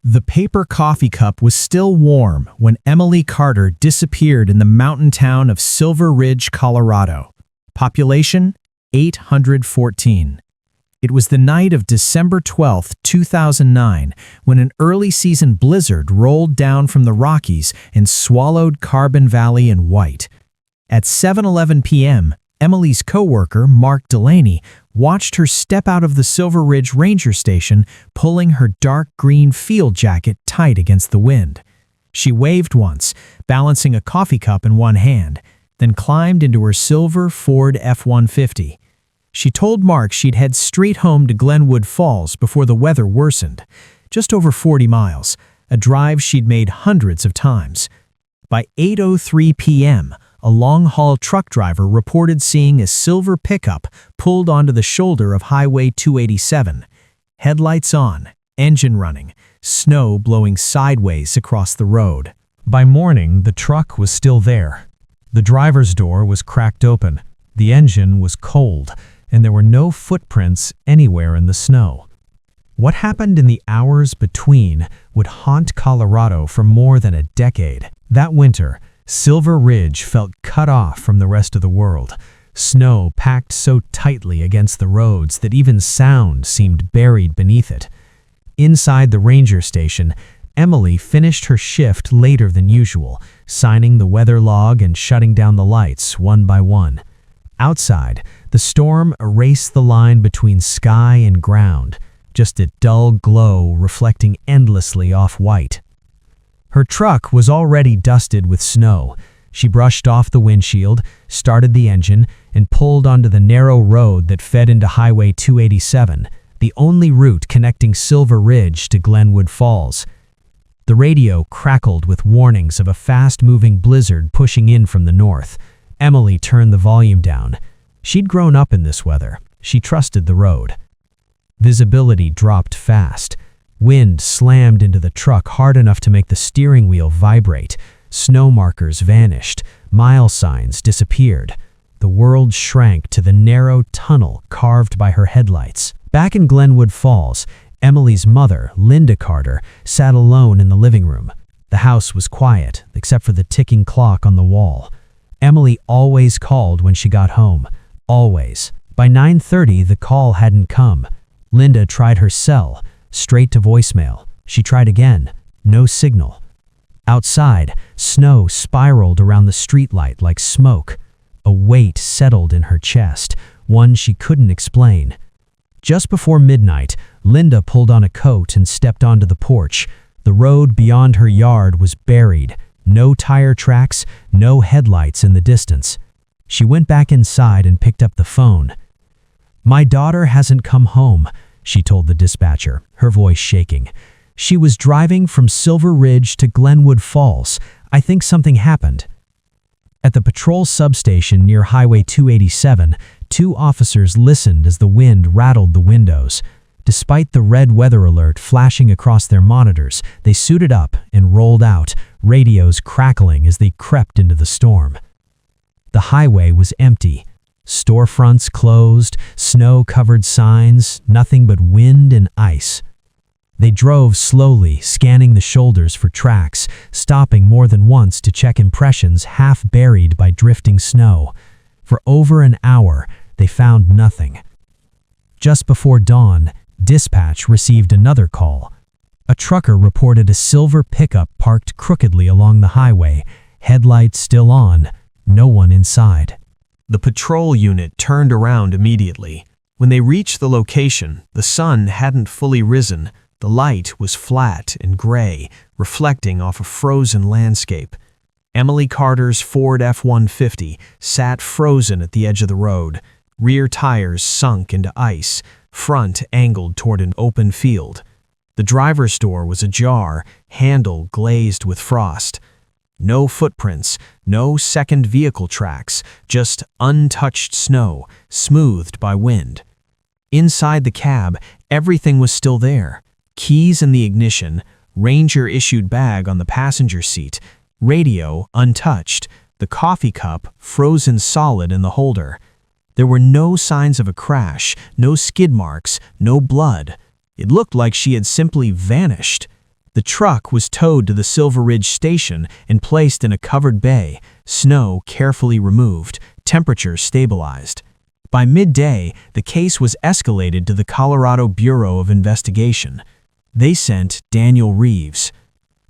The paper coffee cup was still warm when Emily Carter disappeared in the mountain town of Silver Ridge, Colorado. Population 814. It was the night of December 12, 2009, when an early-season blizzard rolled down from the Rockies and swallowed Carbon Valley in white. At 7:11 p.m., Emily's coworker, Mark Delaney, watched her step out of the Silver Ridge Ranger Station, pulling her dark green field jacket tight against the wind. She waved once, balancing a coffee cup in one hand, then climbed into her silver Ford F-150. She told Mark she'd head straight home to Glenwood Falls before the weather worsened. Just over 40 miles, a drive she'd made hundreds of times. By 8:03 p.m., a long-haul truck driver reported seeing a silver pickup pulled onto the shoulder of Highway 287. Headlights on, engine running, snow blowing sideways across the road. By morning, the truck was still there. The driver's door was cracked open, the engine was cold, and there were no footprints anywhere in the snow. What happened in the hours between would haunt Colorado for more than a decade. That winter, Silver Ridge felt cut off from the rest of the world. Snow packed so tightly against the roads that even sound seemed buried beneath it. Inside the ranger station, Emily finished her shift later than usual, signing the weather log and shutting down the lights one by one. Outside, the storm erased the line between sky and ground, just a dull glow reflecting endlessly off white. Her truck was already dusted with snow. She brushed off the windshield, started the engine, and pulled onto the narrow road that fed into Highway 287, the only route connecting Silver Ridge to Glenwood Falls. The radio crackled with warnings of a fast-moving blizzard pushing in from the north. Emily turned the volume down. She'd grown up in this weather. She trusted the road. Visibility dropped fast. Wind slammed into the truck hard enough to make the steering wheel vibrate. Snow markers vanished. Mile signs disappeared. The world shrank to the narrow tunnel carved by her headlights. Back in Glenwood Falls, Emily's mother, Linda Carter, sat alone in the living room. The house was quiet, except for the ticking clock on the wall. Emily always called when she got home. Always. By 9:30, the call hadn't come. Linda tried her cell. Straight to voicemail. She tried again. No signal. Outside, snow spiraled around the streetlight like smoke. A weight settled in her chest, one she couldn't explain. Just before midnight, Linda pulled on a coat and stepped onto the porch. The road beyond her yard was buried. No tire tracks, no headlights in the distance. She went back inside and picked up the phone. "My daughter hasn't come home," she told the dispatcher, her voice shaking. "She was driving from Silver Ridge to Glenwood Falls. I think something happened." At the patrol substation near Highway 287, two officers listened as the wind rattled the windows. Despite the red weather alert flashing across their monitors, they suited up and rolled out, radios crackling as they crept into the storm. The highway was empty. Storefronts closed, snow-covered signs, nothing but wind and ice. They drove slowly, scanning the shoulders for tracks, stopping more than once to check impressions half buried by drifting snow. For over an hour, they found nothing. Just before dawn, dispatch received another call. A trucker reported a silver pickup parked crookedly along the highway, headlights still on, no one inside. The patrol unit turned around immediately. When they reached the location, the sun hadn't fully risen. The light was flat and gray, reflecting off a frozen landscape. Emily Carter's Ford F-150 sat frozen at the edge of the road, rear tires sunk into ice, front angled toward an open field. The driver's door was ajar, handle glazed with frost. No footprints, no second vehicle tracks, just untouched snow, smoothed by wind. Inside the cab, everything was still there. Keys in the ignition, Ranger-issued bag on the passenger seat, radio untouched, the coffee cup frozen solid in the holder. There were no signs of a crash, no skid marks, no blood. It looked like she had simply vanished. The truck was towed to the Silver Ridge station and placed in a covered bay, snow carefully removed, temperature stabilized. By midday, the case was escalated to the Colorado Bureau of Investigation. They sent Daniel Reeves.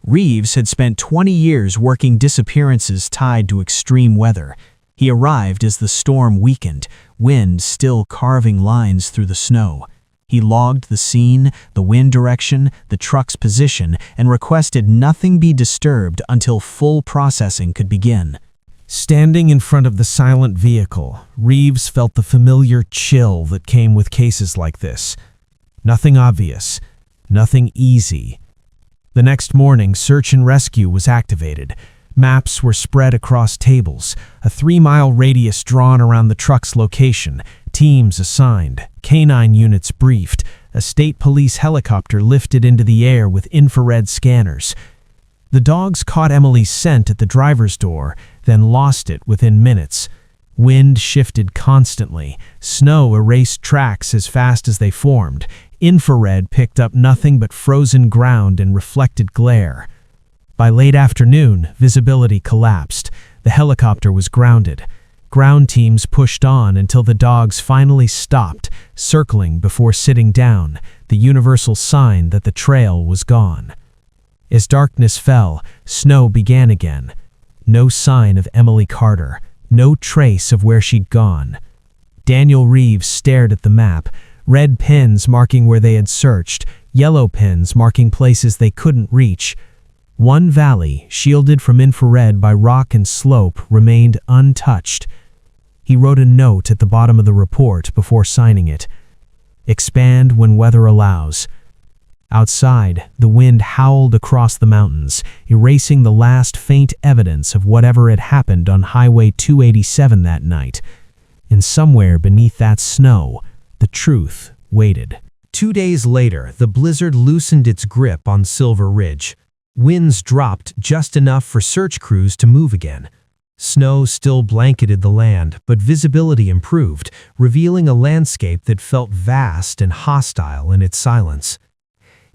Reeves had spent 20 years working disappearances tied to extreme weather. He arrived as the storm weakened, wind still carving lines through the snow. He logged the scene, the wind direction, the truck's position, and requested nothing be disturbed until full processing could begin. Standing in front of the silent vehicle, Reeves felt the familiar chill that came with cases like this. Nothing obvious, nothing easy. The next morning, search and rescue was activated. Maps were spread across tables, a 3-mile radius drawn around the truck's location, teams assigned, canine units briefed, a state police helicopter lifted into the air with infrared scanners. The dogs caught Emily's scent at the driver's door, then lost it within minutes. Wind shifted constantly, snow erased tracks as fast as they formed, infrared picked up nothing but frozen ground and reflected glare. By late afternoon, visibility collapsed. The helicopter was grounded. Ground teams pushed on until the dogs finally stopped, circling before sitting down, the universal sign that the trail was gone. As darkness fell, snow began again. No sign of Emily Carter, no trace of where she'd gone. Daniel Reeves stared at the map, red pins marking where they had searched, yellow pins marking places they couldn't reach. One valley, shielded from infrared by rock and slope, remained untouched. He wrote a note at the bottom of the report before signing it. Expand when weather allows. Outside, the wind howled across the mountains, erasing the last faint evidence of whatever had happened on Highway 287 that night. And somewhere beneath that snow, the truth waited. 2 days later, the blizzard loosened its grip on Silver Ridge. Winds dropped just enough for search crews to move again. Snow still blanketed the land, but visibility improved, revealing a landscape that felt vast and hostile in its silence.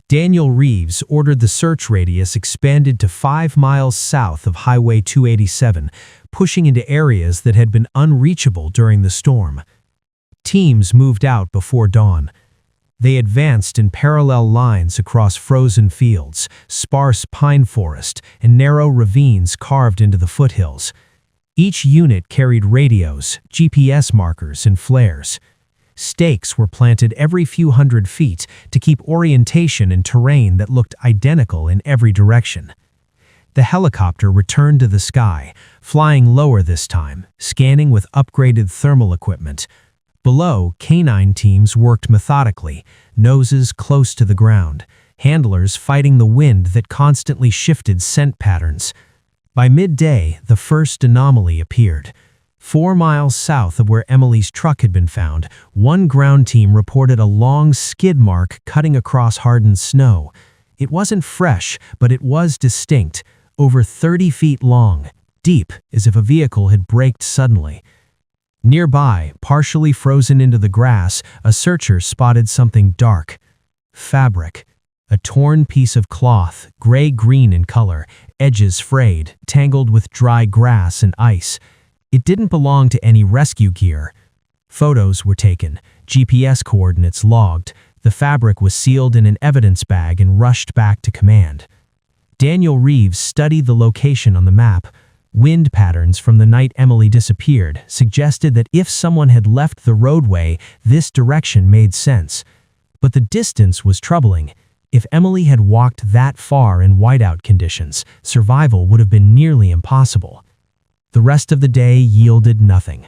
Daniel Reeves ordered the search radius expanded to 5 miles south of Highway 287, pushing into areas that had been unreachable during the storm. Teams moved out before dawn. They advanced in parallel lines across frozen fields, sparse pine forest, and narrow ravines carved into the foothills. Each unit carried radios, GPS markers, and flares. Stakes were planted every few hundred feet to keep orientation in terrain that looked identical in every direction. The helicopter returned to the sky, flying lower this time, scanning with upgraded thermal equipment. Below, canine teams worked methodically, noses close to the ground, handlers fighting the wind that constantly shifted scent patterns. By midday, the first anomaly appeared. 4 miles south of where Emily's truck had been found, one ground team reported a long skid mark cutting across hardened snow. It wasn't fresh, but it was distinct, over 30 feet long, deep, as if a vehicle had braked suddenly. Nearby, partially frozen into the grass, a searcher spotted something dark. Fabric. A torn piece of cloth, gray-green in color, edges frayed, tangled with dry grass and ice. It didn't belong to any rescue gear. Photos were taken, GPS coordinates logged. The fabric was sealed in an evidence bag and rushed back to command. Daniel Reeves studied the location on the map. Wind patterns from the night Emily disappeared suggested that if someone had left the roadway, this direction made sense. But the distance was troubling. If Emily had walked that far in whiteout conditions, survival would have been nearly impossible. The rest of the day yielded nothing.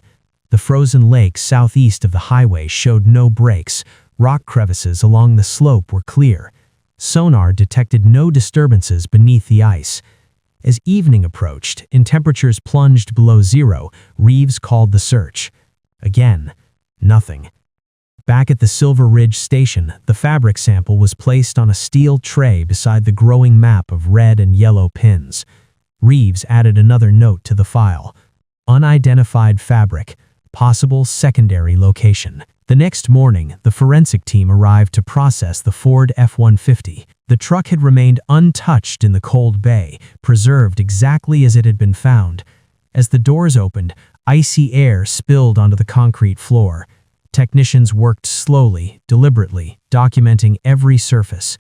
The frozen lake southeast of the highway showed no breaks. Rock crevices along the slope were clear. Sonar detected no disturbances beneath the ice. As evening approached and temperatures plunged below zero, Reeves called the search. Again, nothing. Back at the Silver Ridge station, the fabric sample was placed on a steel tray beside the growing map of red and yellow pins. Reeves added another note to the file. Unidentified fabric, possible secondary location. The next morning, the forensic team arrived to process the Ford F-150. The truck had remained untouched in the cold bay, preserved exactly as it had been found. As the doors opened, icy air spilled onto the concrete floor. Technicians worked slowly, deliberately, documenting every surface.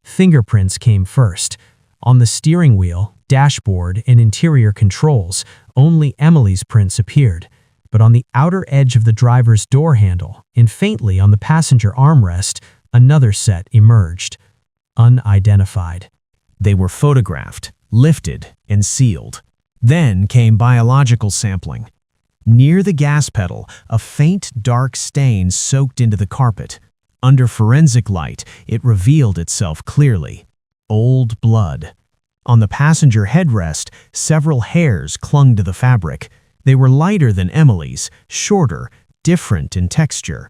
Fingerprints came first. On the steering wheel, dashboard, and interior controls, only Emily's prints appeared. But on the outer edge of the driver's door handle, and faintly on the passenger armrest, another set emerged. Unidentified. They were photographed, lifted, and sealed. Then came biological sampling. Near the gas pedal, a faint dark stain soaked into the carpet. Under forensic light, it revealed itself clearly. Old blood. On the passenger headrest, several hairs clung to the fabric. They were lighter than Emily's, shorter, different in texture.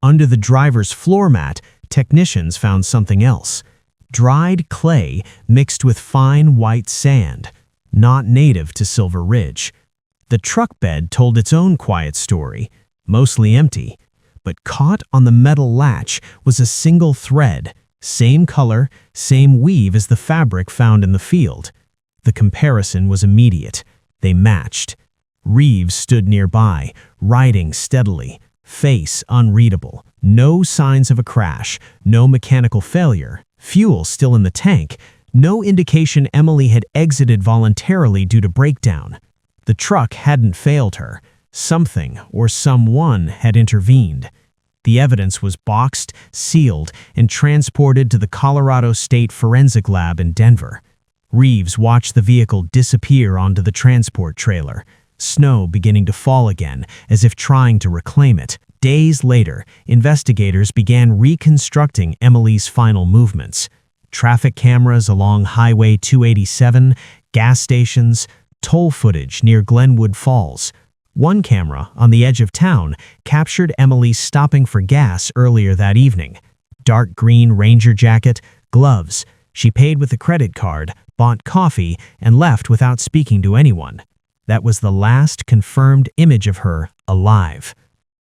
Under the driver's floor mat, technicians found something else. Dried clay mixed with fine white sand, not native to Silver Ridge. The truck bed told its own quiet story, mostly empty, but caught on the metal latch was a single thread, same color, same weave as the fabric found in the field. The comparison was immediate. They matched. Reeves stood nearby, riding steadily, face unreadable. No signs of a crash, no mechanical failure, fuel still in the tank, no indication Emily had exited voluntarily due to breakdown. The truck hadn't failed her. Something or someone had intervened. The evidence was boxed, sealed, and transported to the Colorado State Forensic Lab in Denver. Reeves watched the vehicle disappear onto the transport trailer, snow beginning to fall again, as if trying to reclaim it. Days later, investigators began reconstructing Emily's final movements. Traffic cameras along Highway 287, gas stations, toll footage near Glenwood Falls. One camera, on the edge of town, captured Emily stopping for gas earlier that evening. Dark green Ranger jacket, gloves. She paid with a credit card, bought coffee, and left without speaking to anyone. That was the last confirmed image of her alive.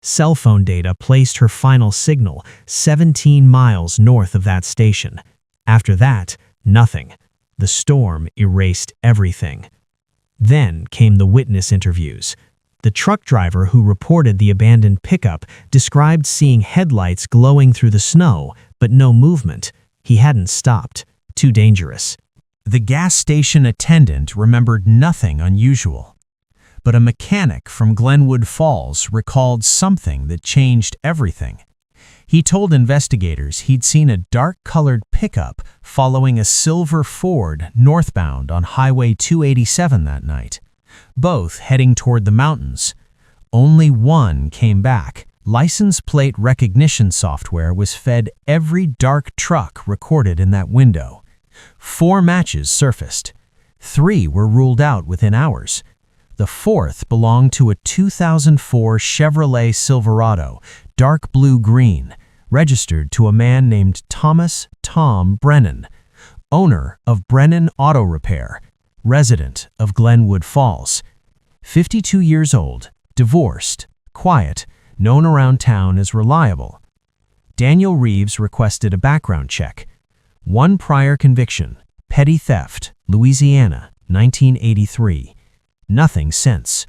Cell phone data placed her final signal 17 miles north of that station. After that, nothing. The storm erased everything. Then came the witness interviews. The truck driver who reported the abandoned pickup described seeing headlights glowing through the snow, but no movement. He hadn't stopped. Too dangerous. The gas station attendant remembered nothing unusual. But a mechanic from Glenwood Falls recalled something that changed everything. He told investigators he'd seen a dark-colored pickup following a silver Ford northbound on Highway 287 that night, both heading toward the mountains. Only one came back. License plate recognition software was fed every dark truck recorded in that window. 4 matches surfaced. 3 were ruled out within hours. The 4th belonged to a 2004 Chevrolet Silverado, dark blue-green, registered to a man named Thomas Tom Brennan, owner of Brennan Auto Repair, resident of Glenwood Falls. 52 years old, divorced, quiet, known around town as reliable. Daniel Reeves requested a background check. 1 prior conviction, petty theft, Louisiana, 1983. Nothing since.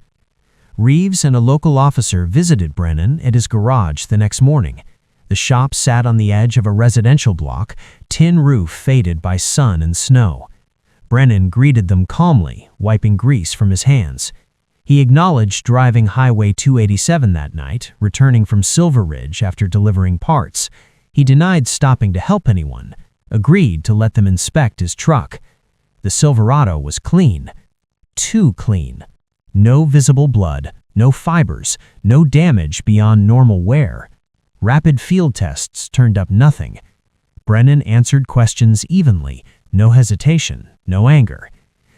Reeves and a local officer visited Brennan at his garage the next morning. The shop sat on the edge of a residential block, tin roof faded by sun and snow. Brennan greeted them calmly, wiping grease from his hands. He acknowledged driving Highway 287 that night, returning from Silver Ridge after delivering parts. He denied stopping to help anyone, agreed to let them inspect his truck. The Silverado was clean. Too clean. No visible blood, no fibers, no damage beyond normal wear. Rapid field tests turned up nothing. Brennan answered questions evenly, no hesitation, no anger.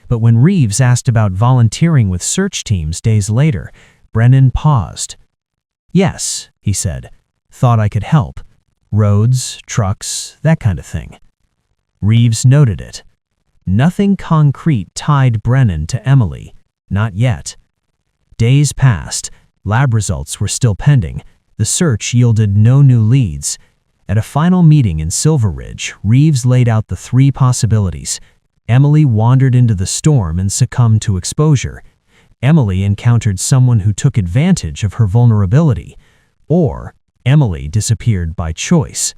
But when Reeves asked about volunteering with search teams days later, Brennan paused. "Yes," he said. "Thought I could help. Roads, trucks, that kind of thing." Reeves noted it. Nothing concrete tied Brennan to Emily, not yet. Days passed. Lab results were still pending. The search yielded no new leads. At a final meeting in Silver Ridge, Reeves laid out the three possibilities. Emily wandered into the storm and succumbed to exposure. Emily encountered someone who took advantage of her vulnerability. Or Emily disappeared by choice.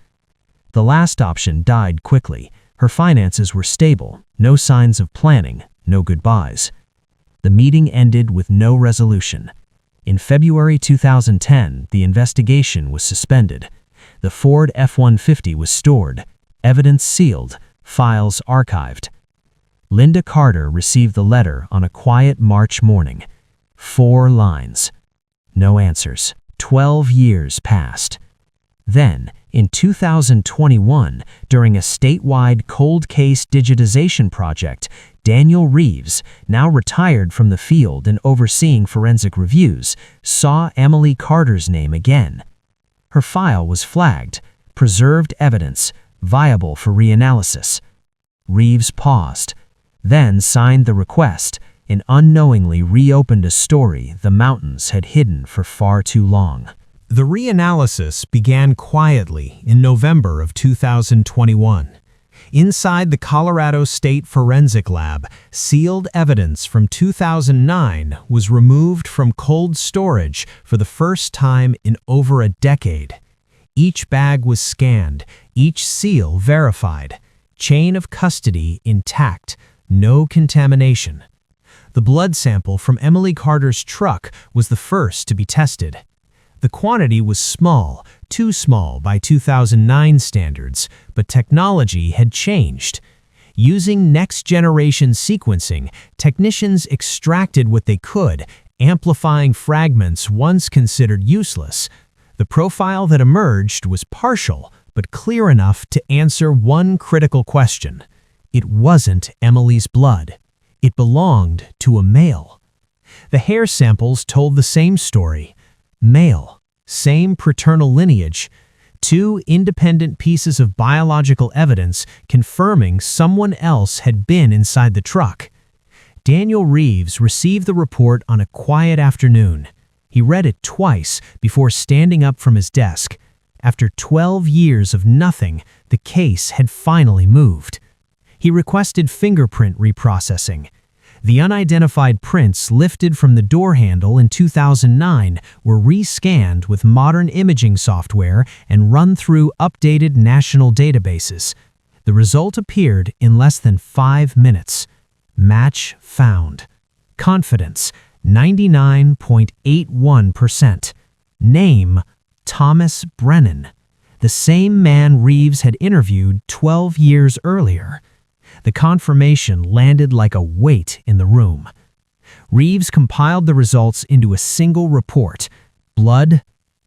The last option died quickly. Her finances were stable, no signs of planning, no goodbyes. The meeting ended with no resolution. In February 2010, the investigation was suspended. The Ford F-150 was stored, evidence sealed, files archived. Linda Carter received the letter on a quiet March morning. 4 lines. No answers. 12 years passed. Then, in 2021, during a statewide cold case digitization project, Daniel Reeves, now retired from the field and overseeing forensic reviews, saw Emily Carter's name again. Her file was flagged, preserved evidence, viable for reanalysis. Reeves paused, then signed the request and unknowingly reopened a story the mountains had hidden for far too long. The reanalysis began quietly in November of 2021. Inside the Colorado State Forensic Lab, sealed evidence from 2009 was removed from cold storage for the first time in over a decade. Each bag was scanned, each seal verified, chain of custody intact, no contamination. The blood sample from Emily Carter's truck was the first to be tested. The quantity was small, too small by 2009 standards, but technology had changed. Using next-generation sequencing, technicians extracted what they could, amplifying fragments once considered useless. The profile that emerged was partial, but clear enough to answer one critical question. It wasn't Emily's blood. It belonged to a male. The hair samples told the same story. Male, same paternal lineage, 2 independent pieces of biological evidence confirming someone else had been inside the truck. Daniel Reeves received the report on a quiet afternoon. He read it twice before standing up from his desk. After 12 years of nothing, the case had finally moved. He requested fingerprint reprocessing. The unidentified prints lifted from the door handle in 2009 were rescanned with modern imaging software and run through updated national databases. The result appeared in less than 5 minutes. Match found. Confidence, 99.81%. Name, Thomas Brennan, the same man Reeves had interviewed 12 years earlier. The confirmation landed like a weight in the room. Reeves compiled the results into a single report. Blood,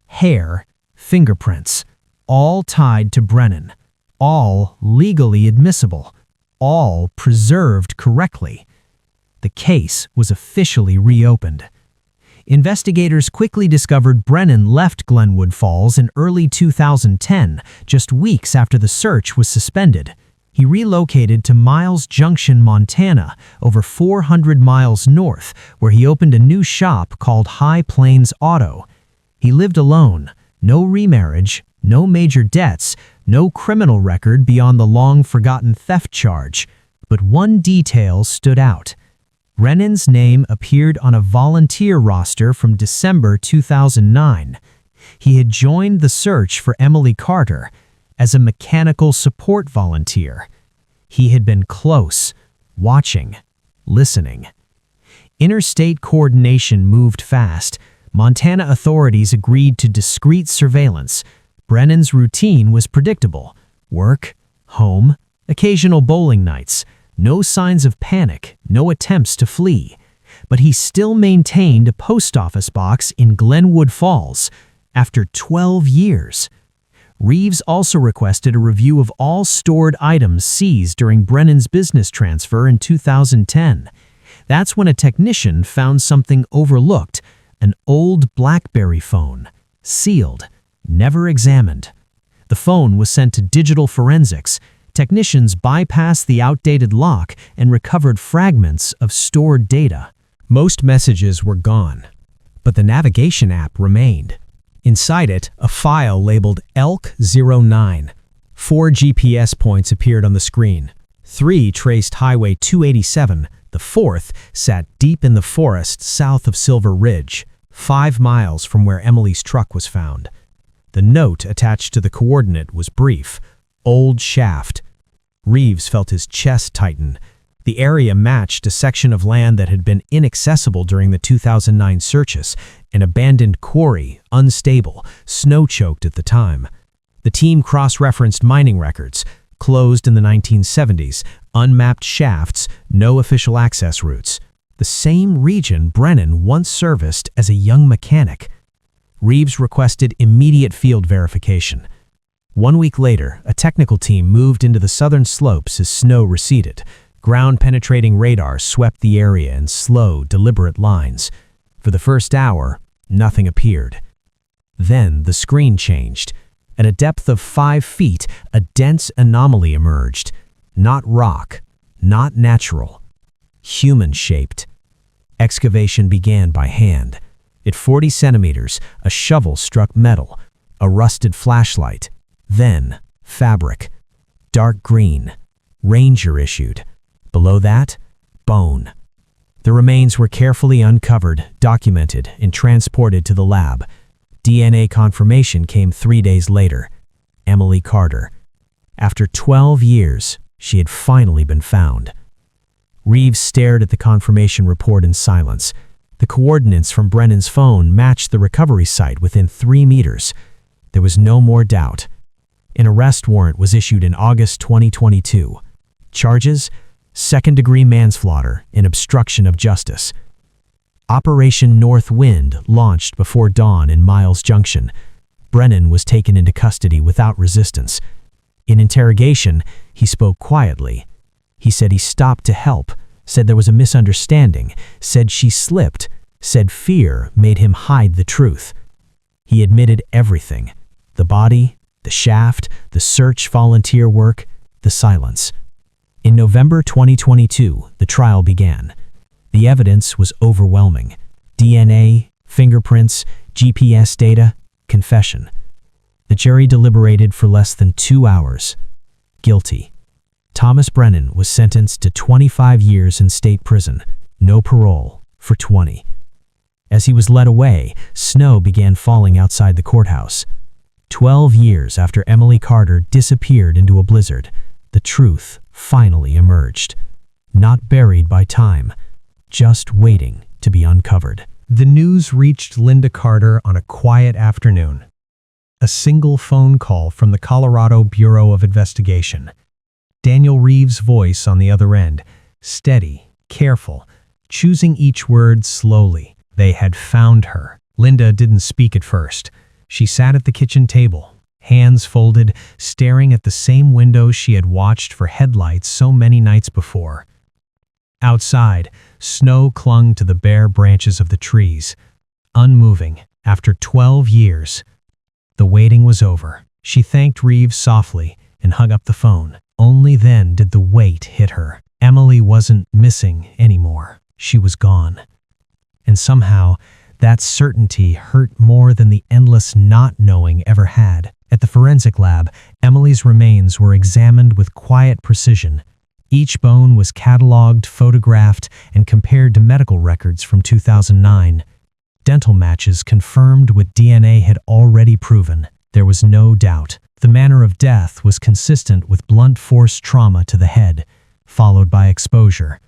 hair, fingerprints, all tied to Brennan, all legally admissible, all preserved correctly. The case was officially reopened. Investigators quickly discovered Brennan left Glenwood Falls in early 2010, just weeks after the search was suspended. He relocated to Miles Junction, Montana, over 400 miles north, where he opened a new shop called High Plains Auto. He lived alone, no remarriage, no major debts, no criminal record beyond the long-forgotten theft charge. But one detail stood out. Brennan's name appeared on a volunteer roster from December 2009. He had joined the search for Emily Carter as a mechanical support volunteer. He had been close, watching, listening. Interstate coordination moved fast. Montana authorities agreed to discreet surveillance. Brennan's routine was predictable. Work, home, occasional bowling nights. No signs of panic, no attempts to flee. But he still maintained a post office box in Glenwood Falls after 12 years. Reeves also requested a review of all stored items seized during Brennan's business transfer in 2010. That's when a technician found something overlooked, an old BlackBerry phone, sealed, never examined. The phone was sent to digital forensics. Technicians bypassed the outdated lock and recovered fragments of stored data. Most messages were gone, but the navigation app remained. Inside it, a file labeled ELK09. 4 GPS points appeared on the screen. 3 traced Highway 287. The fourth sat deep in the forest south of Silver Ridge, 5 miles from where Emily's truck was found. The note attached to the coordinate was brief: Old Shaft. Reeves felt his chest tighten. The area matched a section of land that had been inaccessible during the 2009 searches, an abandoned quarry, unstable, snow-choked at the time. The team cross-referenced mining records, closed in the 1970s, unmapped shafts, no official access routes. The same region Brennan once serviced as a young mechanic. Reeves requested immediate field verification. 1 week later, a technical team moved into the southern slopes as snow receded. Ground-penetrating radar swept the area in slow, deliberate lines. For the first hour, nothing appeared. Then the screen changed. At a depth of 5 feet, a dense anomaly emerged. Not rock, not natural, human-shaped. Excavation began by hand. At 40 centimeters, a shovel struck metal, a rusted flashlight, then fabric. Dark green, Ranger issued. Below that, bone. The remains were carefully uncovered, documented, and transported to the lab. DNA confirmation came 3 days later. Emily Carter. After 12 years, she had finally been found. Reeves stared at the confirmation report in silence. The coordinates from Brennan's phone matched the recovery site within 3 meters. There was no more doubt. An arrest warrant was issued in August 2022. Charges: second-degree manslaughter and obstruction of justice. Operation North Wind launched before dawn in Miles Junction. Brennan was taken into custody without resistance. In interrogation, he spoke quietly. He said he stopped to help, said there was a misunderstanding, said she slipped, said fear made him hide the truth. He admitted everything: the body, the shaft, the search volunteer work, the silence. In November 2022, the trial began. The evidence was overwhelming: DNA, fingerprints, GPS data, confession. The jury deliberated for less than 2 hours. Guilty. Thomas Brennan was sentenced to 25 years in state prison, no parole, for 20. As he was led away, snow began falling outside the courthouse. 12 years after Emily Carter disappeared into a blizzard, the truth finally emerged. Not buried by time, just waiting to be uncovered. The news reached Linda Carter on a quiet afternoon. A single phone call from the Colorado Bureau of Investigation. Daniel Reeves' voice on the other end, steady, careful, choosing each word slowly. They had found her. Linda didn't speak at first. She sat at the kitchen table, hands folded, staring at the same window she had watched for headlights so many nights before. Outside, snow clung to the bare branches of the trees, unmoving after 12 years. The waiting was over. She thanked Reeves softly and hung up the phone. Only then did the weight hit her. Emily wasn't missing anymore. She was gone. And somehow, that certainty hurt more than the endless not knowing ever had. At the forensic lab, Emily's remains were examined with quiet precision. Each bone was cataloged, photographed, and compared to medical records from 2009. Dental matches confirmed what DNA had already proven. There was no doubt. The manner of death was consistent with blunt force trauma to the head, followed by exposure.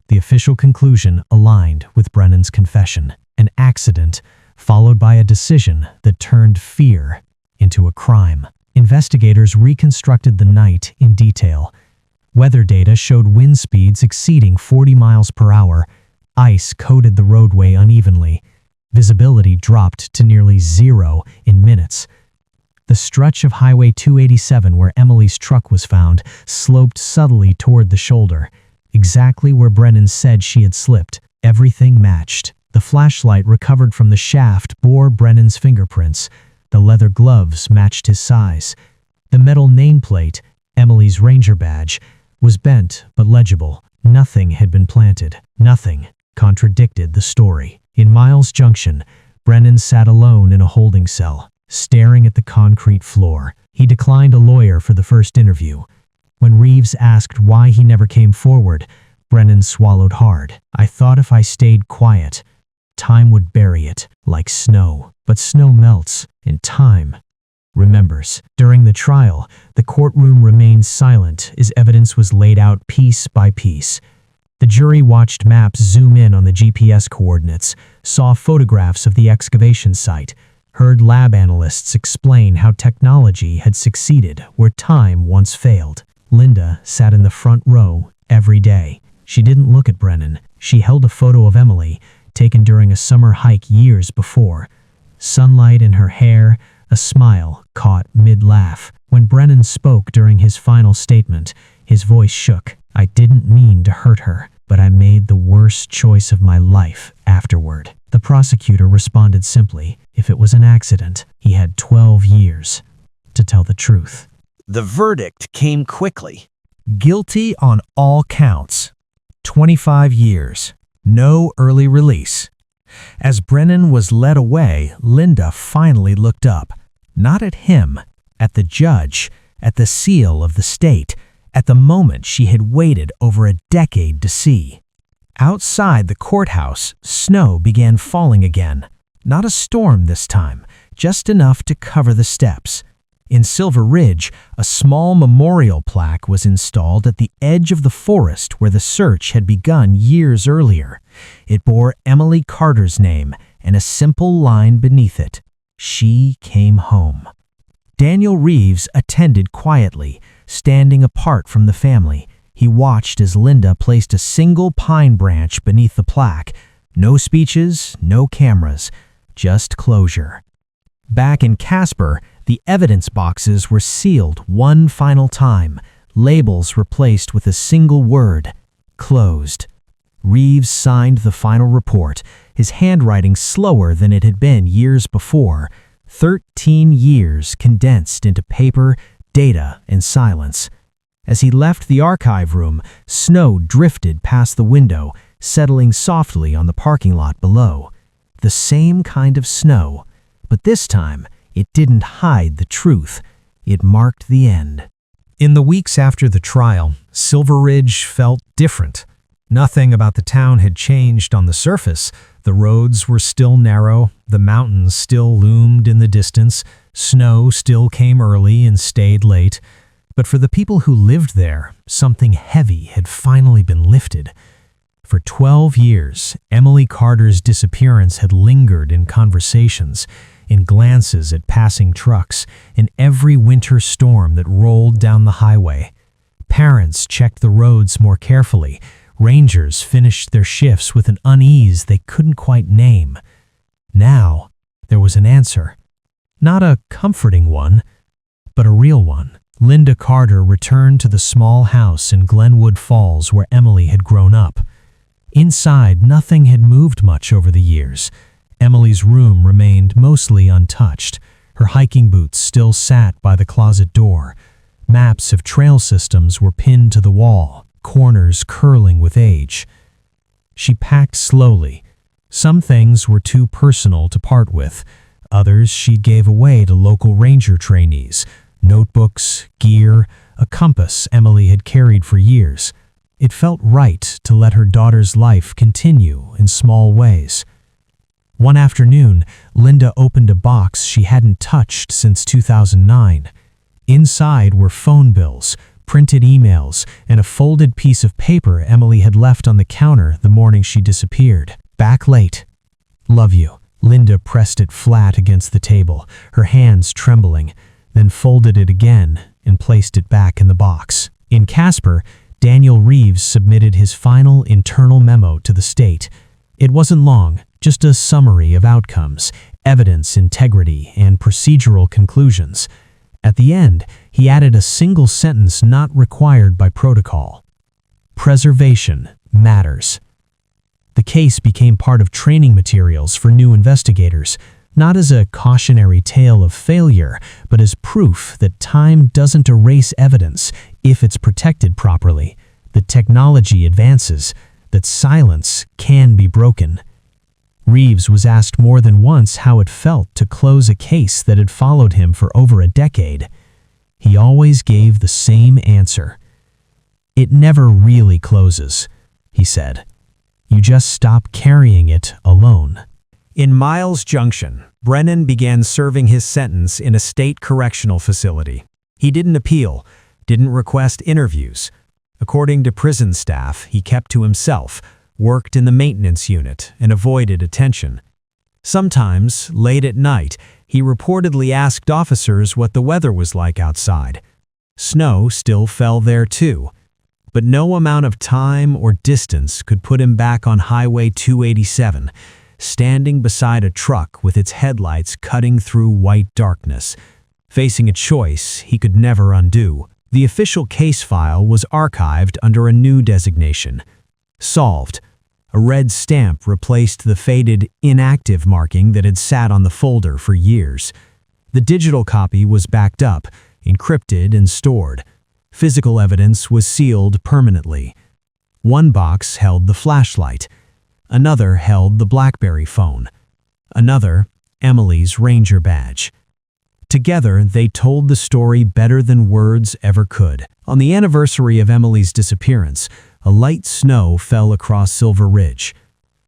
The official conclusion aligned with Brennan's confession: an accident, followed by a decision that turned fear into a crime. Investigators reconstructed the night in detail. Weather data showed wind speeds exceeding 40 miles per hour. Ice coated the roadway unevenly. Visibility dropped to nearly zero in minutes. The stretch of Highway 287 where Emily's truck was found sloped subtly toward the shoulder, exactly where Brennan said she had slipped. Everything matched. The flashlight recovered from the shaft bore Brennan's fingerprints. The leather gloves matched his size. The metal nameplate, Emily's Ranger badge, was bent but legible. Nothing had been planted. Nothing contradicted the story. In Miles Junction, Brennan sat alone in a holding cell, staring at the concrete floor. He declined a lawyer for the first interview. When Reeves asked why he never came forward, Brennan swallowed hard. "I thought if I stayed quiet, time would bury it, like snow. But snow melts, and time remembers." During the trial, the courtroom remained silent as evidence was laid out piece by piece. The jury watched maps zoom in on the GPS coordinates, saw photographs of the excavation site, heard lab analysts explain how technology had succeeded where time once failed. Linda sat in the front row every day. She didn't look at Brennan. She held a photo of Emily, taken during a summer hike years before. Sunlight in her hair, a smile caught mid-laugh. When Brennan spoke during his final statement, his voice shook. "I didn't mean to hurt her, but I made the worst choice of my life afterward." The prosecutor responded simply, if it was an accident, he had 12 years to tell the truth. The verdict came quickly. Guilty on all counts. 25 years. No early release. As Brennan was led away, Linda finally looked up. Not at him, at the judge, at the seal of the state, at the moment she had waited over a decade to see. Outside the courthouse, snow began falling again. Not a storm this time, just enough to cover the steps. In Silver Ridge, a small memorial plaque was installed at the edge of the forest where the search had begun years earlier. It bore Emily Carter's name and a simple line beneath it: "She came home." Daniel Reeves attended quietly, standing apart from the family. He watched as Linda placed a single pine branch beneath the plaque. No speeches, no cameras, just closure. Back in Casper, the evidence boxes were sealed one final time, labels replaced with a single word: closed. Reeves signed the final report, his handwriting slower than it had been years before. 13 years condensed into paper, data, and silence. As he left the archive room, snow drifted past the window, settling softly on the parking lot below. The same kind of snow, but this time it didn't hide the truth. It marked the end. In the weeks after the trial, Silver Ridge felt different. Nothing about the town had changed on the surface. The roads were still narrow, the mountains still loomed in the distance, snow still came early and stayed late. But for the people who lived there, something heavy had finally been lifted. For 12 years, Emily Carter's disappearance had lingered in conversations, in glances at passing trucks, in every winter storm that rolled down the highway. Parents checked the roads more carefully. Rangers finished their shifts with an unease they couldn't quite name. Now, there was an answer. Not a comforting one, but a real one. Linda Carter returned to the small house in Glenwood Falls where Emily had grown up. Inside, nothing had moved much over the years. Emily's room remained mostly untouched. Her hiking boots still sat by the closet door. Maps of trail systems were pinned to the wall, corners curling with age. She packed slowly. Some things were too personal to part with. Others she gave away to local ranger trainees. Notebooks, gear, a compass Emily had carried for years. It felt right to let her daughter's life continue in small ways. One afternoon, Linda opened a box she hadn't touched since 2009. Inside were phone bills, printed emails, and a folded piece of paper Emily had left on the counter the morning she disappeared. "Back late. Love you." Linda pressed it flat against the table, her hands trembling, then folded it again and placed it back in the box. In Casper, Daniel Reeves submitted his final internal memo to the state. It wasn't long, just a summary of outcomes, evidence integrity, and procedural conclusions. At the end, he added a single sentence not required by protocol: "Preservation matters." The case became part of training materials for new investigators, not as a cautionary tale of failure, but as proof that time doesn't erase evidence if it's protected properly, that technology advances, that silence can be broken. Reeves was asked more than once how it felt to close a case that had followed him for over a decade. He always gave the same answer. "It never really closes," he said. "You just stop carrying it alone." In Miles Junction, Brennan began serving his sentence in a state correctional facility. He didn't appeal, didn't request interviews. According to prison staff, he kept to himself, worked in the maintenance unit, and avoided attention. Sometimes, late at night, he reportedly asked officers what the weather was like outside. Snow still fell there too, but no amount of time or distance could put him back on Highway 287, standing beside a truck with its headlights cutting through white darkness, facing a choice he could never undo. The official case file was archived under a new designation, Solved. A red stamp replaced the faded inactive marking that had sat on the folder for years. The digital copy was backed up, encrypted and stored. Physical evidence was sealed permanently. One box held the flashlight. Another held the BlackBerry phone. Another, Emily's Ranger badge. Together, they told the story better than words ever could. On the anniversary of Emily's disappearance, a light snow fell across Silver Ridge.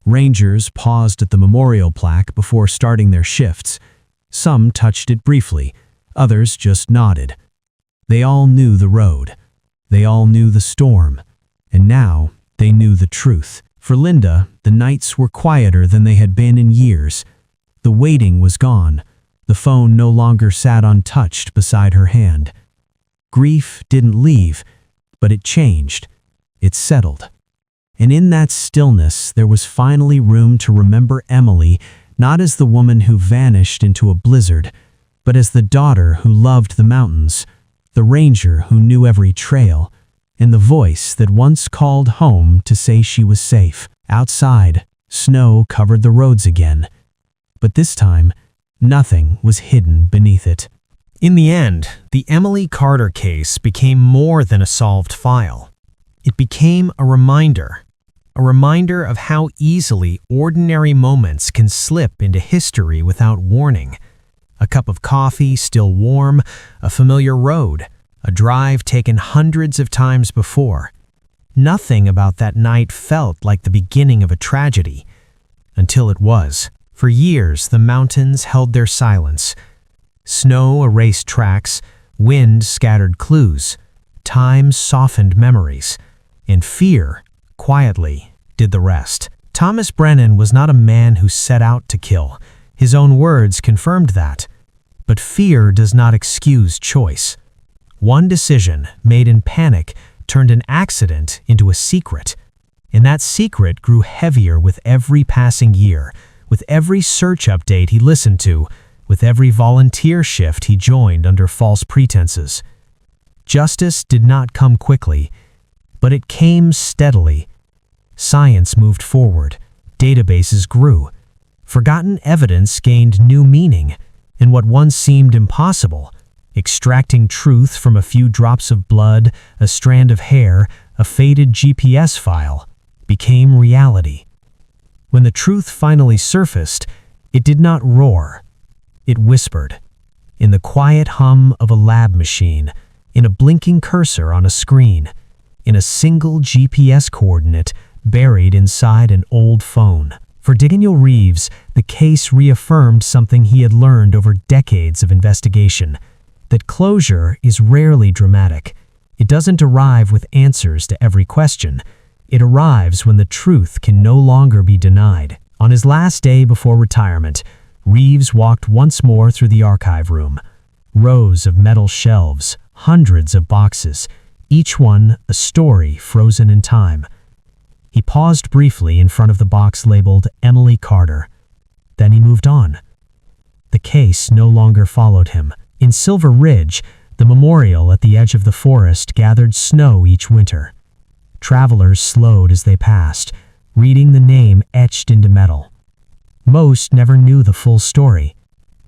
Rangers paused at the memorial plaque before starting their shifts. Some touched it briefly, others just nodded. They all knew the road. They all knew the storm. And now, they knew the truth. For Linda, the nights were quieter than they had been in years. The waiting was gone. The phone no longer sat untouched beside her hand. Grief didn't leave, but it changed. It settled. And in that stillness, there was finally room to remember Emily, not as the woman who vanished into a blizzard, but as the daughter who loved the mountains, the ranger who knew every trail, and the voice that once called home to say she was safe. Outside, snow covered the roads again. But this time, nothing was hidden beneath it. In the end, the Emily Carter case became more than a solved file. It became a reminder of how easily ordinary moments can slip into history without warning. A cup of coffee still warm, a familiar road, a drive taken hundreds of times before. Nothing about that night felt like the beginning of a tragedy, until it was. For years, the mountains held their silence. Snow erased tracks, wind scattered clues, time softened memories, and fear, quietly, did the rest. Thomas Brennan was not a man who set out to kill. His own words confirmed that. But fear does not excuse choice. One decision, made in panic, turned an accident into a secret. And that secret grew heavier with every passing year, with every search update he listened to, with every volunteer shift he joined under false pretenses. Justice did not come quickly, but it came steadily. Science moved forward, databases grew, forgotten evidence gained new meaning, and what once seemed impossible, extracting truth from a few drops of blood, a strand of hair, a faded GPS file, became reality. When the truth finally surfaced, it did not roar. It whispered, in the quiet hum of a lab machine, in a blinking cursor on a screen, in a single GPS coordinate buried inside an old phone. For Daniel Reeves, the case reaffirmed something he had learned over decades of investigation, that closure is rarely dramatic. It doesn't arrive with answers to every question. It arrives when the truth can no longer be denied. On his last day before retirement, Reeves walked once more through the archive room. Rows of metal shelves, hundreds of boxes, each one a story frozen in time. He paused briefly in front of the box labeled Emily Carter. Then he moved on. The case no longer followed him. In Silver Ridge, the memorial at the edge of the forest gathered snow each winter. Travelers slowed as they passed, reading the name etched into metal. Most never knew the full story.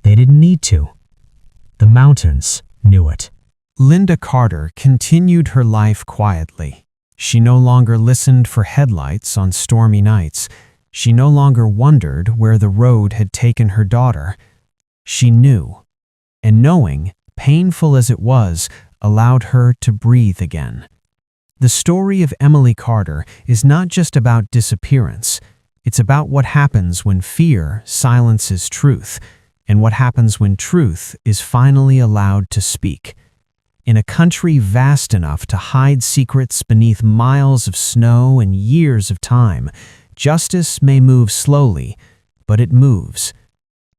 They didn't need to. The mountains knew it. Linda Carter continued her life quietly. She no longer listened for headlights on stormy nights. She no longer wondered where the road had taken her daughter. She knew, and knowing, painful as it was, allowed her to breathe again. The story of Emily Carter is not just about disappearance. It's about what happens when fear silences truth, and what happens when truth is finally allowed to speak. In a country vast enough to hide secrets beneath miles of snow and years of time, justice may move slowly, but it moves.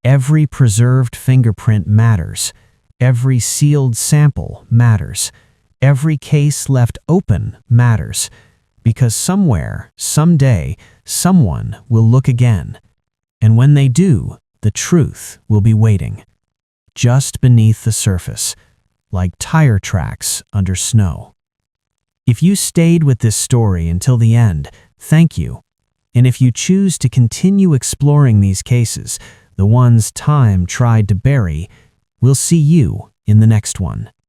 Every preserved fingerprint matters. Every sealed sample matters. Every case left open matters. Because somewhere, someday, someone will look again. And when they do, the truth will be waiting. Just beneath the surface, like tire tracks under snow. If you stayed with this story until the end, thank you. And if you choose to continue exploring these cases, the ones time tried to bury, we'll see you in the next one.